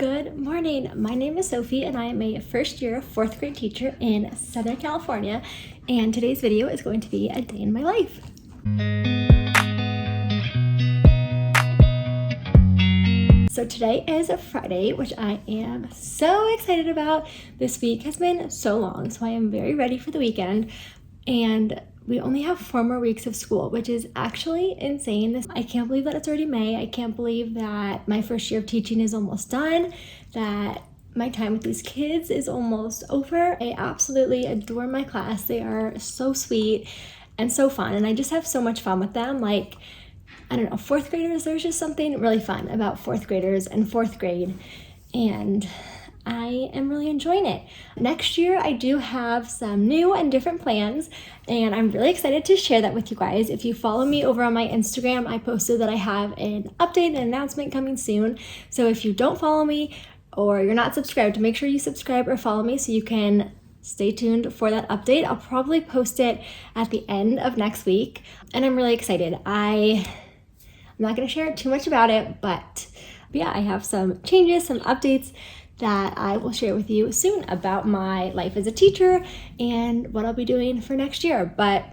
Good morning. My name is Sophie and I am a first year fourth grade teacher in Southern California, and today's video is going to be a day in my life. So today is a Friday, which I am so excited about. This week has been so long, so I am very ready for the weekend, and we only have 4 more weeks of school, which is actually insane. I can't believe that it's already May. I can't believe that my first year of teaching is almost done, that my time with these kids is almost over. I absolutely adore my class. They are so sweet and so fun, and I just have so much fun with them. Like, I don't know, 4th graders, there's just something really fun about 4th graders and 4th grade, and I am really enjoying it. Next year, I do have some new and different plans, and I'm really excited to share that with you guys. If you follow me over on my Instagram, I posted that I have an update and announcement coming soon. So if you don't follow me or you're not subscribed, make sure you subscribe or follow me so you can stay tuned for that update. I'll probably post it at the end of next week, and I'm really excited. I'm not going to share too much about it, but yeah, I have some changes, some updates that I will share with you soon about my life as a teacher and what I'll be doing for next year. But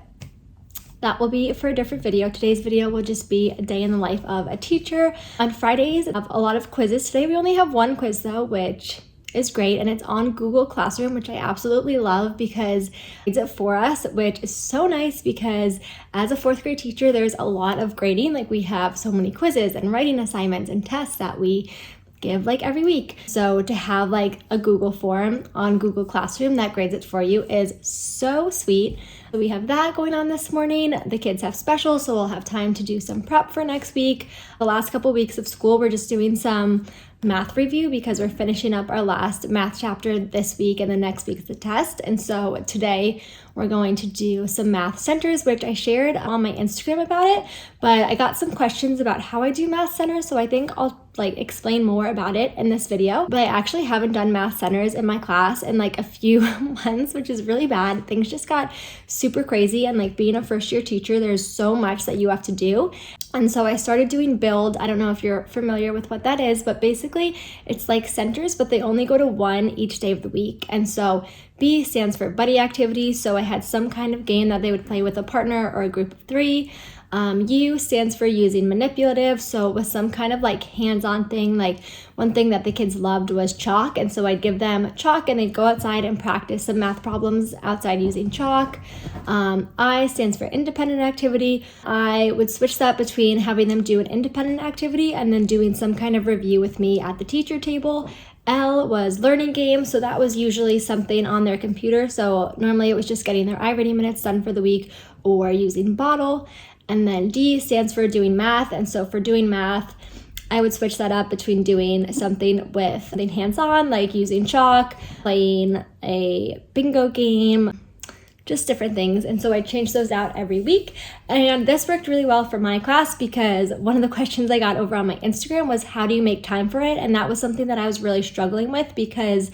that will be for a different video. Today's video will just be a day in the life of a teacher. On Fridays, I have a lot of quizzes. Today we only have one quiz though, which is great, and it's on Google Classroom, which I absolutely love because it's it for us, which is so nice because as a 4th grade teacher, there's a lot of grading. Like, we have so many quizzes and writing assignments and tests that we give like every week. So to have like a Google form on Google Classroom that grades it for you is so sweet. So we have that going on this morning. The kids have specials, so we'll have time to do some prep for next week. The last couple weeks of school, we're just doing some math review because we're finishing up our last math chapter this week, and the next week's the test. And so today we're going to do some math centers, which I shared on my Instagram about it, but I got some questions about how I do math centers, so I think I'll like explain more about it in this video. But I actually haven't done math centers in my class in like a few months, which is really bad. Things just got super crazy, and like being a first year teacher, there's so much that you have to do. And so I started doing build. I don't know if you're familiar with what that is, but basically it's like centers, but they only go to 1 each day of the week. And so B stands for buddy activities. So I had some kind of game that they would play with a partner or a group of 3. U stands for using manipulative, so it was some kind of like hands-on thing. Like, one thing that the kids loved was chalk, and so I'd give them chalk and they'd go outside and practice some math problems outside using chalk. I stands for independent activity. I would switch that between having them do an independent activity and then doing some kind of review with me at the teacher table. L was learning games, so that was usually something on their computer, so normally it was just getting their iReady minutes done for the week or using Bottle. And then D stands for doing math, and so for doing math, I would switch that up between doing something with something hands-on, like using chalk, playing a bingo game, just different things. And so I changed those out every week, and this worked really well for my class because one of the questions I got over on my Instagram was, how do you make time for it? And that was something that I was really struggling with because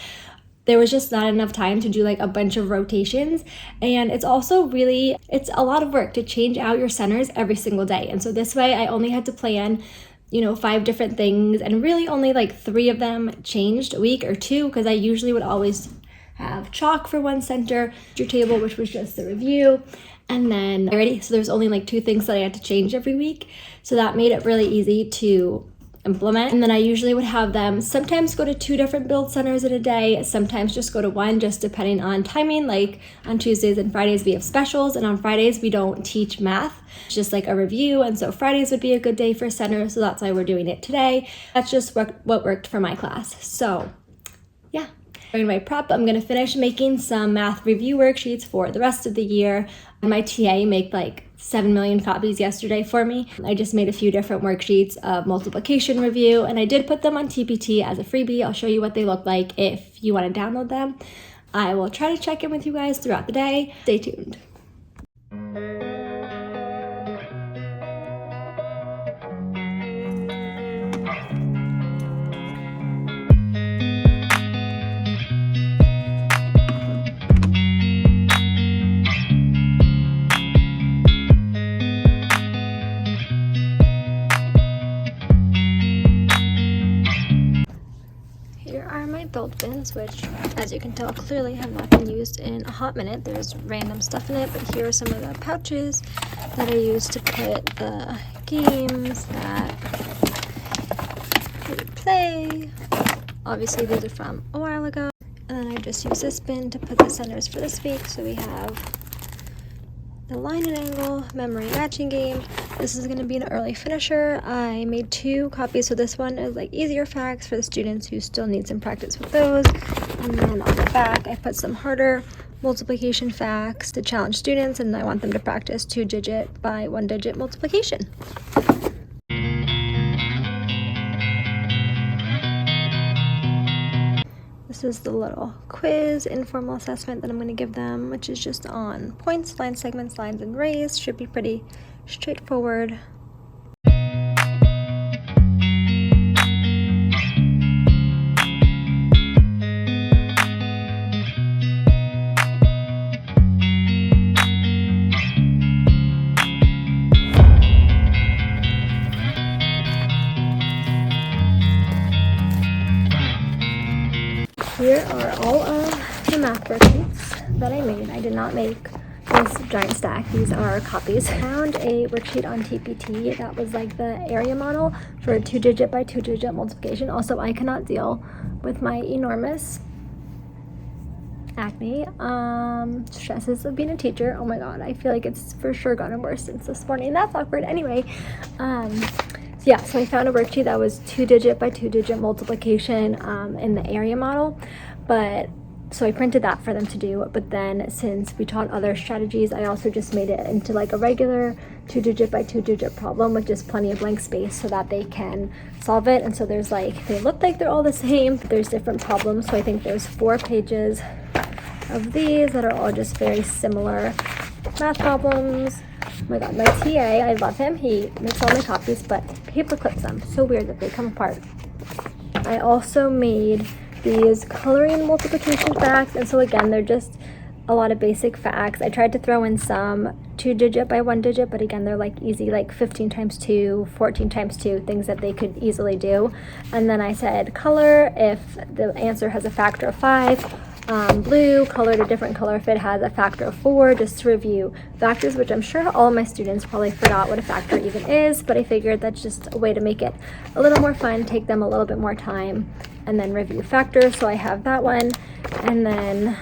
there was just not enough time to do like a bunch of rotations. And it's also it's a lot of work to change out your centers every single day. And so this way I only had to plan 5 different things, and really only like 3 of them changed a week or 2, because I usually would always have chalk for one center, your table, which was just the review, and then iReady. So there's only like 2 things that I had to change every week. So that made it really easy to implement. And then I usually would have them sometimes go to 2 different build centers in a day, sometimes just go to 1, just depending on timing. Like on Tuesdays and Fridays we have specials, and on Fridays we don't teach math, it's just like a review, and so Fridays would be a good day for center, so that's why we're doing it today. That's just what worked for my class. So yeah, during my prep, I'm going to finish making some math review worksheets for the rest of the year. My TA made like 7 million copies yesterday for me. I just made a few different worksheets of multiplication review, and I did put them on TPT as a freebie. I'll show you what they look like if you want to download them. I will try to check in with you guys throughout the day. Stay tuned. Here are my build bins, which, as you can tell, clearly have not been used in a hot minute. There's random stuff in it, but here are some of the pouches that I use to put the games that we play. Obviously, these are from a while ago. And then I just use this bin to put the centers for this week. So we have the line and angle memory matching game. This is going to be an early finisher. I made 2 copies, so this one is like easier facts for the students who still need some practice with those. And then on the back, I put some harder multiplication facts to challenge students, and I want them to practice 2-digit by 1-digit multiplication. This is the little quiz informal assessment that I'm going to give them, which is just on points, lines, segments, lines, and rays. Should be pretty straightforward. Here are all of the math worksheets that I made. I did not make this giant stack. These are copies. I found a worksheet on TPT that was like the area model for a 2-digit by 2-digit multiplication. Also, I cannot deal with my enormous acne. Stresses of being a teacher. Oh my god, I feel like it's for sure gotten worse since this morning. That's awkward. Anyway, yeah, so I found a worksheet that was 2-digit by 2-digit multiplication in the area model, so I printed that for them to do. But then since we taught other strategies, I also just made it into like a regular 2-digit by 2-digit problem with just plenty of blank space so that they can solve it. And so there's like, they look like they're all the same, but there's different problems. So I think there's 4 pages of these that are all just very similar math problems. Oh my god, my TA, I love him. He makes all my copies, but paper clips them. So weird that they come apart. I also made these coloring multiplication facts, and so again, they're just a lot of basic facts. I tried to throw in some 2-digit by 1-digit, but again, they're like easy, like 15 times 2, 14 times 2, things that they could easily do. And then I said color if the answer has a factor of 5. Blue, colored a different color if it has a factor of 4, just to review factors, which I'm sure all of my students probably forgot what a factor even is, but I figured that's just a way to make it a little more fun, take them a little bit more time, and then review factors. So I have that one, and then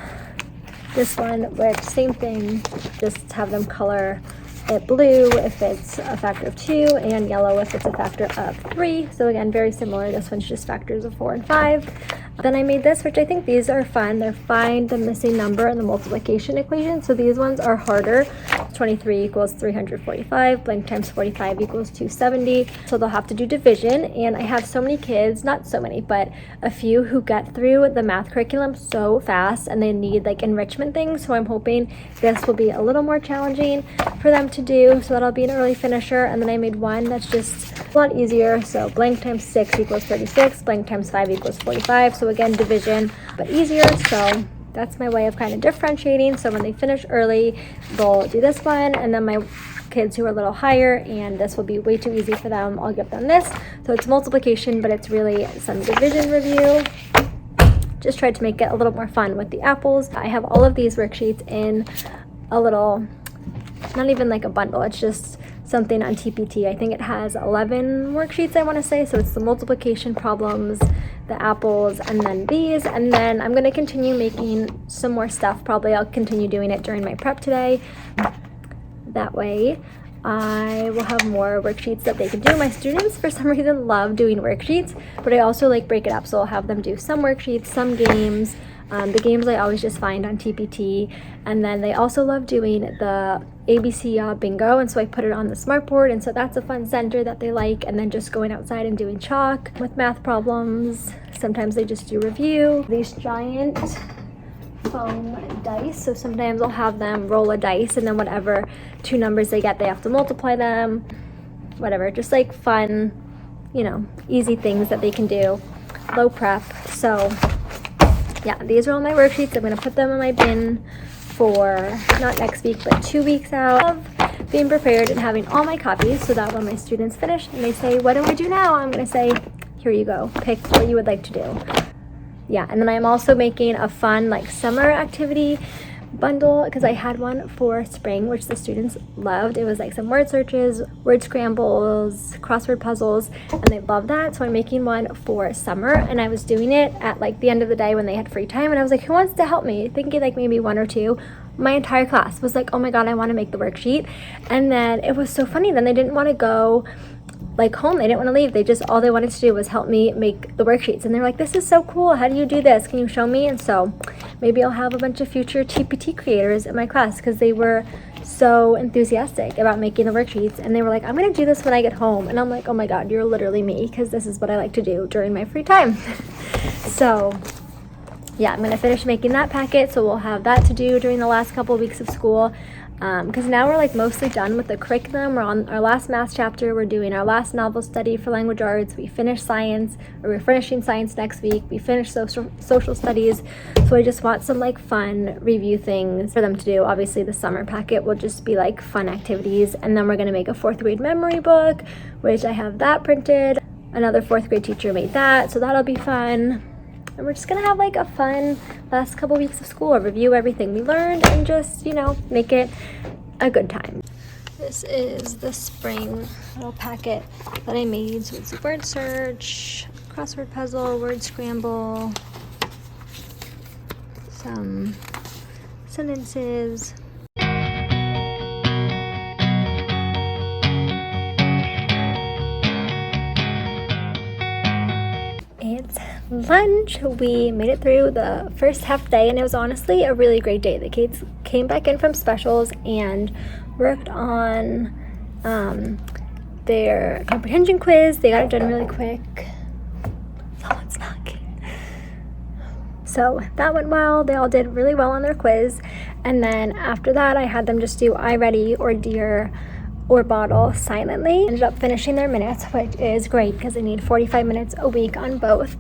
this one, which same thing, just have them color it blue if it's a factor of 2, and yellow if it's a factor of 3. So again, very similar. This one's just factors of 4 and 5. Then I made this, which I think these are fun. They're find the missing number in the multiplication equation. So these ones are harder. 23 equals 345, blank times 45 equals 270. So they'll have to do division. And I have so many kids, not so many, but a few who get through the math curriculum so fast and they need like enrichment things. So I'm hoping this will be a little more challenging for them to do. So that'll be an early finisher. And then I made one that's just a lot easier. So blank times 6 equals 36, blank times 5 equals 45. So again, division, but easier. So that's my way of kind of differentiating. So when they finish early, they'll do this one, and then my kids who are a little higher and this will be way too easy for them, I'll give them this. So it's multiplication, but it's really some division review. Just tried to make it a little more fun with the apples. I have all of these worksheets in a little, not even like a bundle, it's just something on TPT. I think it has 11 worksheets, I want to say. So it's the multiplication problems, the apples, and then these. And then I'm going to continue making some more stuff. Probably I'll continue doing it during my prep today. That way I will have more worksheets that they can do. My students, for some reason, love doing worksheets, but I also like break it up. So I'll have them do some worksheets, some games. The games I always just find on TPT, and then they also love doing the ABC bingo, and so I put it on the smartboard, and so that's a fun center that they like. And then just going outside and doing chalk with math problems. Sometimes they just do review. These giant foam dice, so sometimes I'll have them roll a dice, and then whatever 2 numbers they get, they have to multiply them. Whatever, just like fun, you know, easy things that they can do. Low prep. So yeah, these are all my worksheets. I'm going to put them in my bin for not next week, but 2 weeks out. Of being prepared and having all my copies so that when my students finish and they say, what do I do now? I'm going to say, here you go. Pick what you would like to do. yeah, and then I'm also making a fun like summer activity bundle because I had one for spring, which the students loved. It was like some word searches, word scrambles, crossword puzzles, and they loved that. So I'm making one for summer, and I was doing it at like the end of the day when they had free time, and I was like, who wants to help me? Thinking like maybe one or two. My entire class was like, oh my god, I want to make the worksheet. And then it was so funny, then they didn't want to go like home, they didn't want to leave, all they wanted to do was help me make the worksheets, and they're like, this is so cool, how do you do this, can you show me? And so maybe I'll have a bunch of future TPT creators in my class because they were so enthusiastic about making the worksheets, and they were like, I'm gonna do this when I get home. And I'm like, oh my god, you're literally me, because this is what I like to do during my free time. So yeah, I'm gonna finish making that packet, so we'll have that to do during the last couple of weeks of school. Because now we're like mostly done with the curriculum. We're on our last math chapter. We're doing our last novel study for language arts. We finished science, or we're finishing science next week. We finished social studies. So I just want some like fun review things for them to do. Obviously the summer packet will just be like fun activities. And then we're going to make a 4th grade memory book, which I have that printed. Another 4th grade teacher made that, so that'll be fun. And we're just gonna have like a fun last couple weeks of school, review everything we learned, and just, you know, make it a good time. This is the spring little packet that I made. So it's a word search, crossword puzzle, word scramble, some sentences. It's lunch. We made it through the first half day, and it was honestly a really great day. The kids came back in from specials and worked on their comprehension quiz. They got it done really quick. Someone's knocking. So that went well. They all did really well on their quiz. And then after that, I had them just do I ready or dear or bottle silently. Ended up finishing their minutes, which is great because they need 45 minutes a week on both.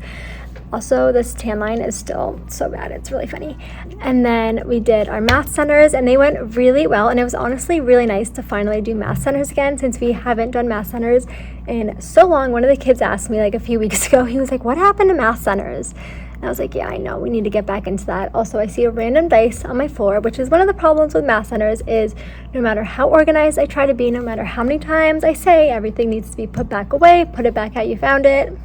Also, this tan line is still so bad, it's really funny. And then we did our math centers, and they went really well, and it was honestly really nice to finally do math centers again since we haven't done math centers in so long. One of the kids asked me like a few weeks ago, he was like, what happened to math centers? And I was like, yeah, I know, we need to get back into that. Also, I see a random dice on my floor, which is one of the problems with math centers is no matter how organized I try to be, no matter how many times I say everything needs to be put back away, put it back how you found it,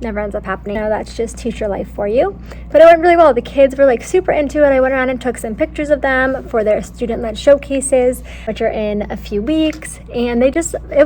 never ends up happening. No, that's just teacher life for you. But it went really well. The kids were like super into it. I went around and took some pictures of them for their student-led showcases, which are in a few weeks, and it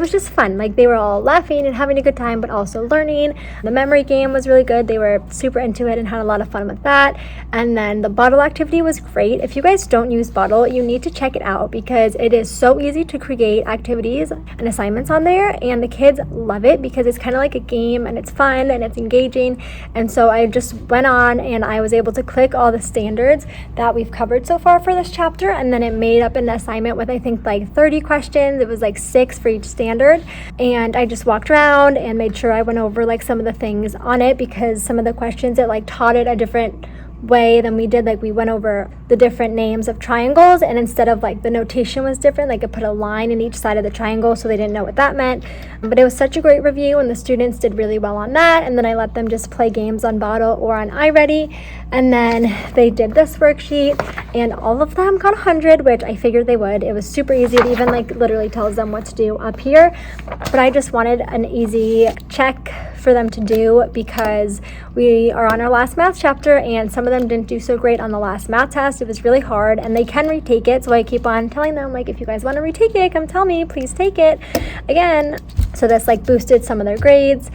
was just fun. Like, they were all laughing and having a good time, but also learning. The memory game was really good. They were super into it and had a lot of fun with that. And then the bottle activity was great. If you guys don't use bottle, you need to check it out because it is so easy to create activities and assignments on there, and the kids love it because it's kind of like a game and it's fun and it's engaging. And so I just went on and I was able to click all the standards that we've covered so far for this chapter, and then it made up an assignment with I think like 30 questions. It was like 6 for each standard, and I just walked around and made sure I went over like some of the things on it because some of the questions it like taught it a different way than we did. Like, we went over the different names of triangles, and instead of like the notation was different, like it put a line in each side of the triangle so they didn't know what that meant. But it was such a great review, and the students did really well on that. And then I let them just play games on bottle or on iReady, and then they did this worksheet, and all of them got 100, which I figured they would. It was super easy. It even like literally tells them what to do up here, but I just wanted an easy check for them to do because we are on our last math chapter, and some of them didn't do so great on the last math test. It was really hard, and they can retake it, so I keep on telling them, like, if you guys want to retake it, come tell me, please take it again. So this like boosted some of their grades,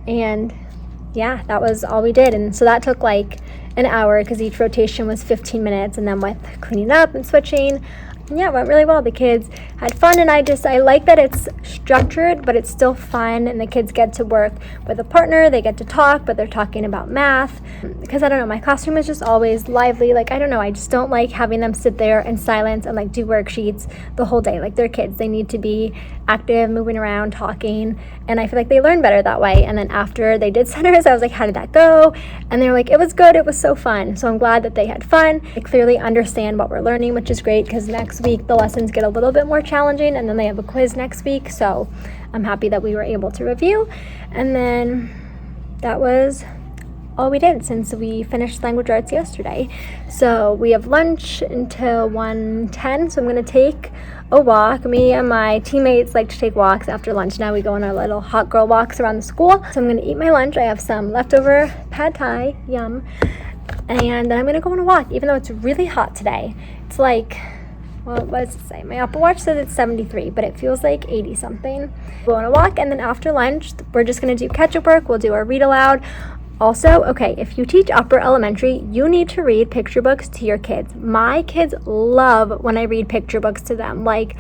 and yeah, that was all we did. And so that took like an hour because each rotation was 15 minutes, and then with cleaning up and switching. Yeah, it went really well. The kids had fun, and I like that it's structured, but it's still fun, and the kids get to work with a partner. They get to talk, but they're talking about math. Because I don't know, my classroom is just always lively. Like, I don't know, I just don't like having them sit there in silence and like do worksheets the whole day. Like, they're kids. They need to be active, moving around, talking, and I feel like they learn better that way. And then after they did centers, I was like, how did that go? And they were like, it was good. It was so fun. So I'm glad that they had fun. They clearly understand what we're learning, which is great because next week the lessons get a little bit more challenging, and then they have a quiz next week. So I'm happy that we were able to review. And then that was all we did since we finished language arts yesterday. So we have lunch until 1:10, so I'm going to take a walk. Me and my teammates like to take walks after lunch. Now we go on our little hot girl walks around the school. So I'm going to eat my lunch. I have some leftover pad thai, yum, and then I'm going to go on a walk, even though it's really hot today. It's like, well, what does it say? My Apple Watch says it's 73, but it feels like 80 something. We'll go on a walk, and then after lunch, we're just going to do catch-up work. We'll do our read aloud. Also, okay, if you teach upper elementary, you need to read picture books to your kids. My kids love when I read picture books to them. Like,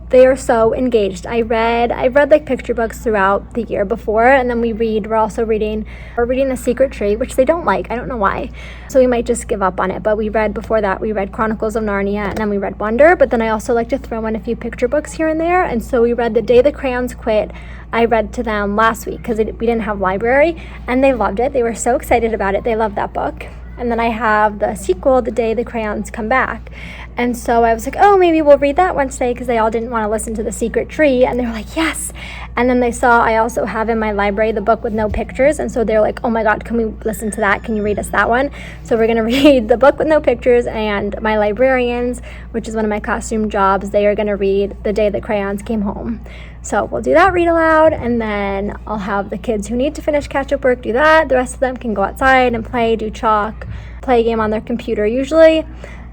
they are so engaged. I've read like picture books throughout the year before, and then we're also reading The Secret Tree, which they don't like. I don't know why. So we might just give up on it. But before that, we read Chronicles of Narnia, and then we read Wonder. But then I also like to throw in a few picture books here and there. And so we read The Day the Crayons Quit. I read to them last week because we didn't have library, and they loved it. They were so excited about it. They loved that book. And then I have the sequel, The Day the Crayons Come Back. And so I was like, oh, maybe we'll read that Wednesday, because they all didn't want to listen to The Secret Tree. And they were like, yes. And then they saw I also have in my library the book with no pictures. And so they're like, oh my God, can we listen to that? Can you read us that one? So we're going to read the book with no pictures, and my librarians, which is one of my classroom jobs, they are going to read The Day the Crayons Came Home. So we'll do that read aloud, and then I'll have the kids who need to finish catch-up work do that. The rest of them can go outside and play, do chalk, play a game on their computer. Usually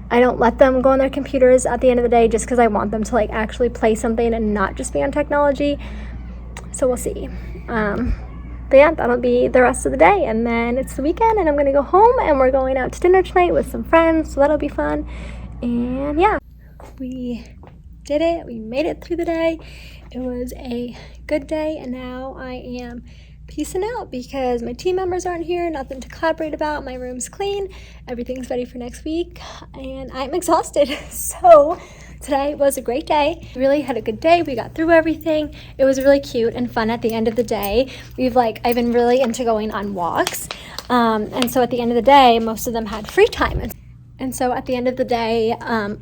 I don't let them go on their computers at the end of the day, just because I want them to like actually play something and not just be on technology. So we'll see. But yeah, that'll be the rest of the day, and then it's the weekend, and I'm gonna go home, and we're going out to dinner tonight with some friends, so that'll be fun. And yeah, we did it. We made it through the day. It was a good day, and now I am peacing out because my team members aren't here, nothing to collaborate about, my room's clean, everything's ready for next week, and I'm exhausted. So today was a great day. We really had a good day. We got through everything. It was really cute and fun at the end of the day. I've been really into going on walks, and so at the end of the day, most of them had free time. And so at the end of the day,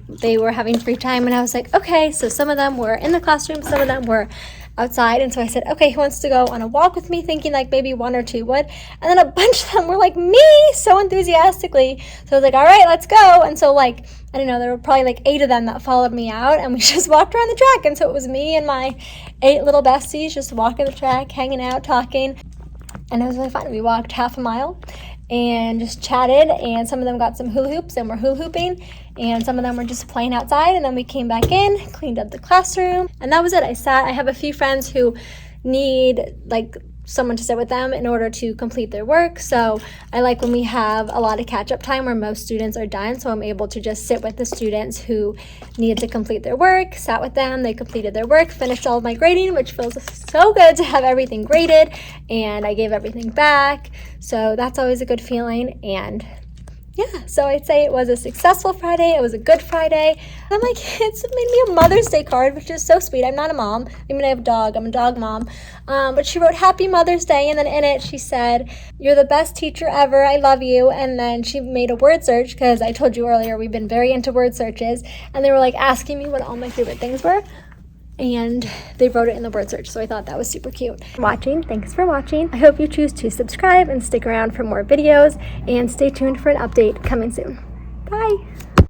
they were having free time, and I was like, okay, so some of them were in the classroom, some of them were outside, and so I said, okay, who wants to go on a walk with me, thinking like maybe one or two would, and then a bunch of them were like, me, so enthusiastically. So I was like, all right, let's go. And so like, I don't know, there were probably like 8 of them that followed me out, and we just walked around the track. And so it was me and my 8 little besties just walking the track, hanging out, talking, and it was really fun. We walked half a mile and just chatted, and some of them got some hula hoops and were hula hooping, and some of them were just playing outside. And then we came back in, cleaned up the classroom, and that was it. I have a few friends who need like someone to sit with them in order to complete their work, so I like when we have a lot of catch-up time where most students are done, so I'm able to just sit with the students who need to complete their work, sat with them, they completed their work, finished all of my grading, which feels so good to have everything graded, and I gave everything back, so that's always a good feeling. And yeah, so I'd say it was a successful Friday. It was a good Friday. I'm like, it's made me a Mother's Day card, which is so sweet. I'm not a mom. I mean, I have a dog. I'm a dog mom. But she wrote Happy Mother's Day, and then in it she said, you're the best teacher ever. I love you. And then she made a word search, because I told you earlier we've been very into word searches, and they were like asking me what all my favorite things were. And they wrote it in the word search, so I thought that was super cute. Thanks for watching. I hope you choose to subscribe and stick around for more videos, and stay tuned for an update coming soon. Bye!